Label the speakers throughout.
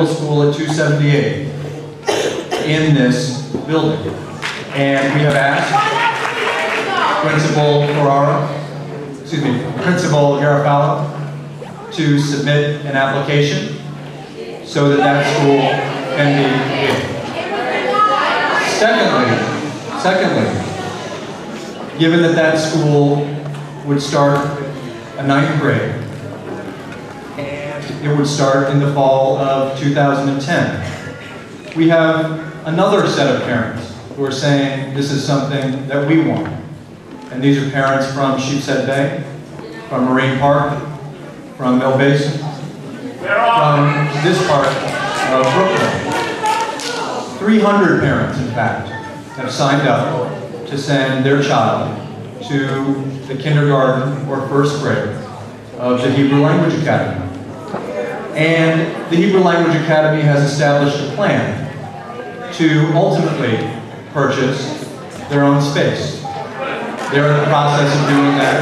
Speaker 1: School at 278 in this building. And we have asked Principal Garofalo to submit an application so that that school can be here. Secondly, given that that school would start a 9th grade, it would start in the fall of 2010. We have another set of parents who are saying this is something that we want. And these are parents from Sheepshead Bay, from Marine Park, from Mill Basin, from this part of Brooklyn. 300 parents, in fact, have signed up to send their child to the kindergarten or 1st grade of the Hebrew Language Academy. And the Hebrew Language Academy has established a plan to ultimately purchase their own space. They're in the process of doing that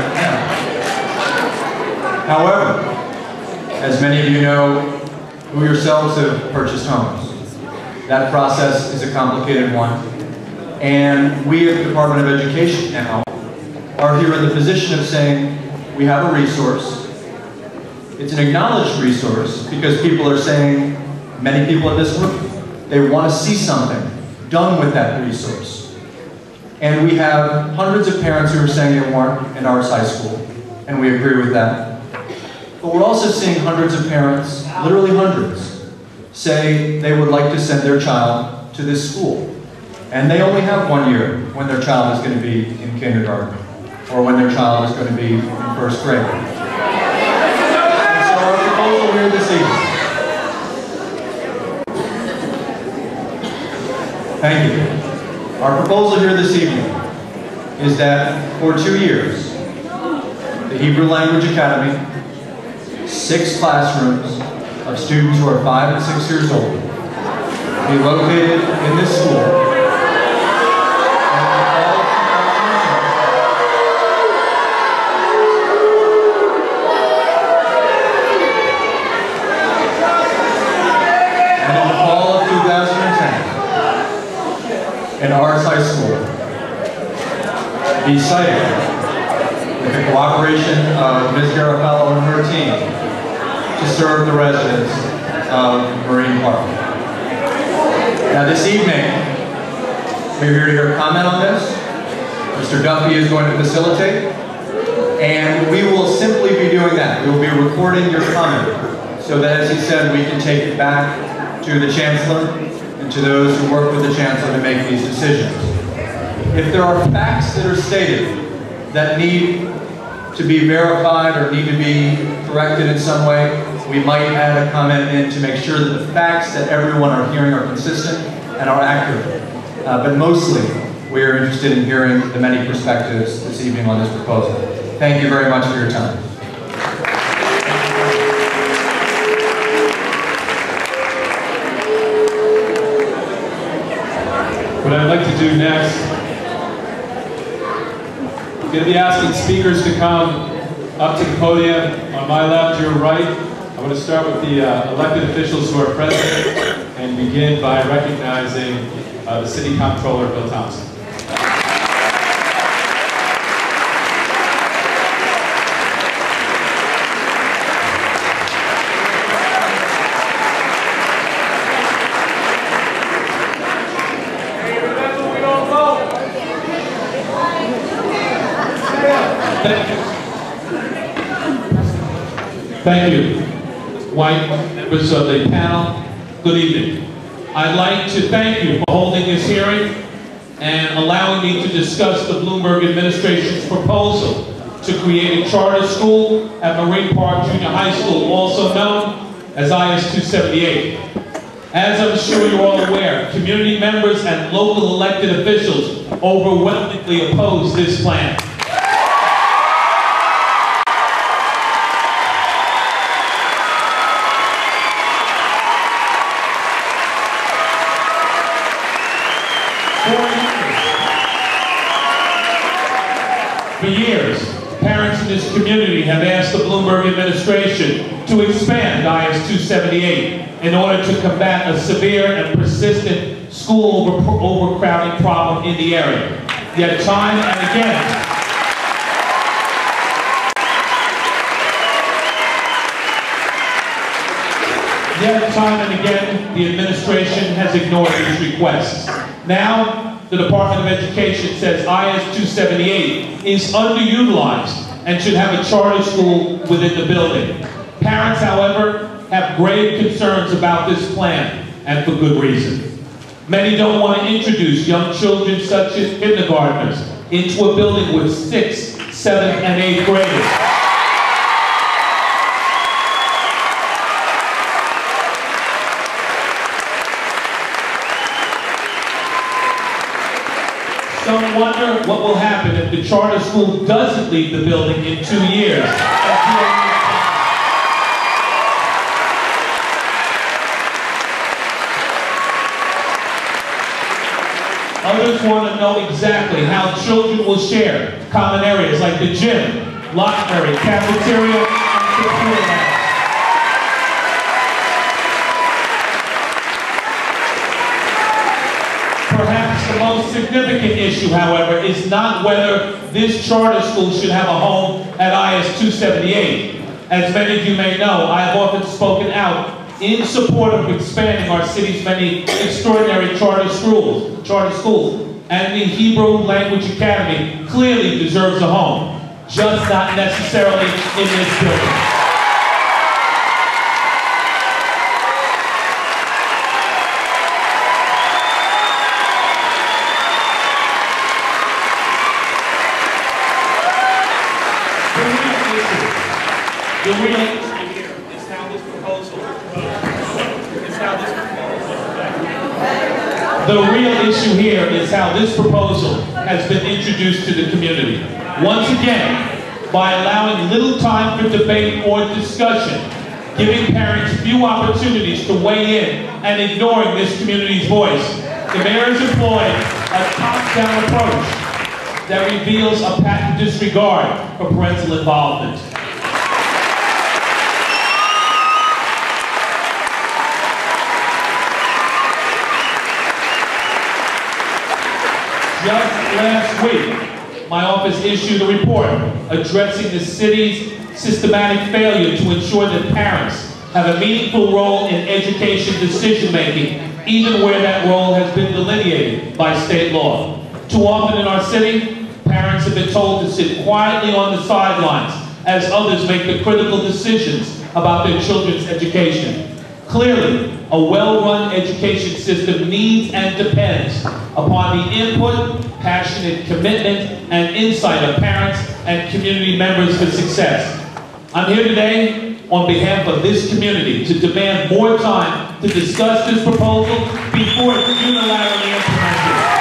Speaker 1: now. However, as many of you know who yourselves have purchased homes, that process is a complicated one. And we at the Department of Education now are here in the position of saying we have a resource. It's an acknowledged resource because people are saying, many people in this room, they want to see something done with that resource. And we have hundreds of parents who are saying they want an arts high school, and we agree with that. But we're also seeing hundreds of parents, literally hundreds, say they would like to send their child to this school. And they only have 1 year when their child is going to be in kindergarten, or when their child is going to be in 1st grade. Here this evening. Thank you. Our proposal here this evening is that for 2 years, the Hebrew Language Academy, 6 classrooms of students who are 5 and 6 years old, be located in this school. An arts high school be cited with the cooperation of Ms. Garofalo and her team to serve the residents of Marine Park. Now this evening, we're here to hear a comment on this. Mr. Duffy is going to facilitate, and we will simply be doing that. We will be recording your comment so that, as he said, we can take it back to the Chancellor and to those who work with the Chancellor to make these decisions. If there are facts that are stated that need to be verified or need to be corrected in some way, we might add a comment in to make sure that the facts that everyone are hearing are consistent and are accurate. But mostly, we are interested in hearing the many perspectives this evening on this proposal. Thank you very much for your time.
Speaker 2: What I'd like to do next, I'm going to be asking speakers to come up to the podium. On my left, your right. I'm going to start with the elected officials who are present and begin by recognizing the City Comptroller, Bill Thompson. Thank you. White members of the panel, good evening. I'd like to thank you for holding this hearing and allowing me to discuss the Bloomberg administration's proposal to create a charter school at Marine Park Junior High School, also known as IS 278. As I'm sure you're all aware, community members and local elected officials overwhelmingly oppose this plan. For years, parents in this community have asked the Bloomberg administration to expand IS 278 in order to combat a severe and persistent school overcrowding problem in the area. Yet time and again, the administration has ignored these requests. Now, the Department of Education says IS 278 is underutilized and should have a charter school within the building. Parents, however, have grave concerns about this plan, and for good reason. Many don't want to introduce young children, such as kindergartners, into a building with 6th, 7th, and 8th graders. Some wonder what will happen if the charter school doesn't leave the building in 2 years. Others want to know exactly how children will share common areas like the gym, library, cafeteria, and computer labs. Perhaps the most significant issue, however, is not whether this charter school should have a home at IS 278. As many of you may know, I have often spoken out in support of expanding our city's many extraordinary charter schools, and the Hebrew Language Academy clearly deserves a home, just not necessarily in this building. The real issue here is how this proposal has been introduced to the community. Once again, by allowing little time for debate or discussion, giving parents few opportunities to weigh in, and ignoring this community's voice, the mayor has employed a top-down approach that reveals a patent disregard for parental involvement. Just last week, my office issued a report addressing the city's systematic failure to ensure that parents have a meaningful role in education decision-making, even where that role has been delineated by state law. Too often in our city, parents have been told to sit quietly on the sidelines as others make the critical decisions about their children's education. Clearly, a well-run education system needs and depends upon the input, passionate commitment, and insight of parents and community members for success. I'm here today on behalf of this community to demand more time to discuss this proposal before it's unilaterally implemented.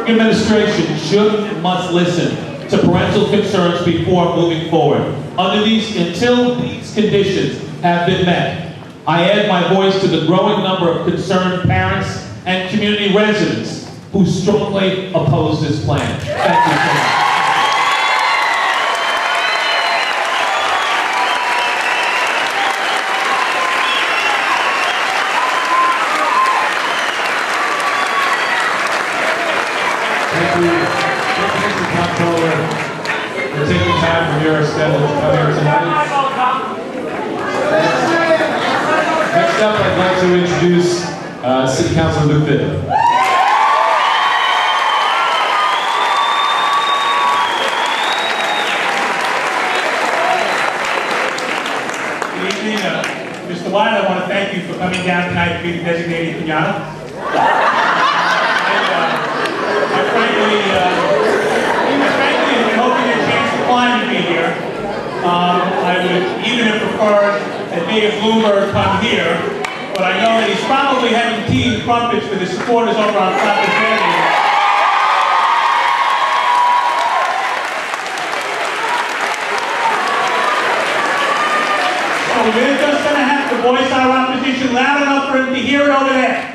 Speaker 2: Administration should and must listen to parental concerns before moving forward. Until these conditions have been met, I add my voice to the growing number of concerned parents and community residents who strongly oppose this plan. Thank you so much.
Speaker 3: For taking time from your schedule to come here tonight. Next up, I'd like to introduce City Councilor Luke Fitton.
Speaker 4: Good evening, Mr. White. I want to thank you for coming down tonight to be the designated pinata. I would even have preferred that Mayor Bloomberg come here, but I know that he's probably having tea and crumpets with his supporters over on Clapper's Avenue. So we're just going to have to voice our opposition loud enough for for him to hear it over there.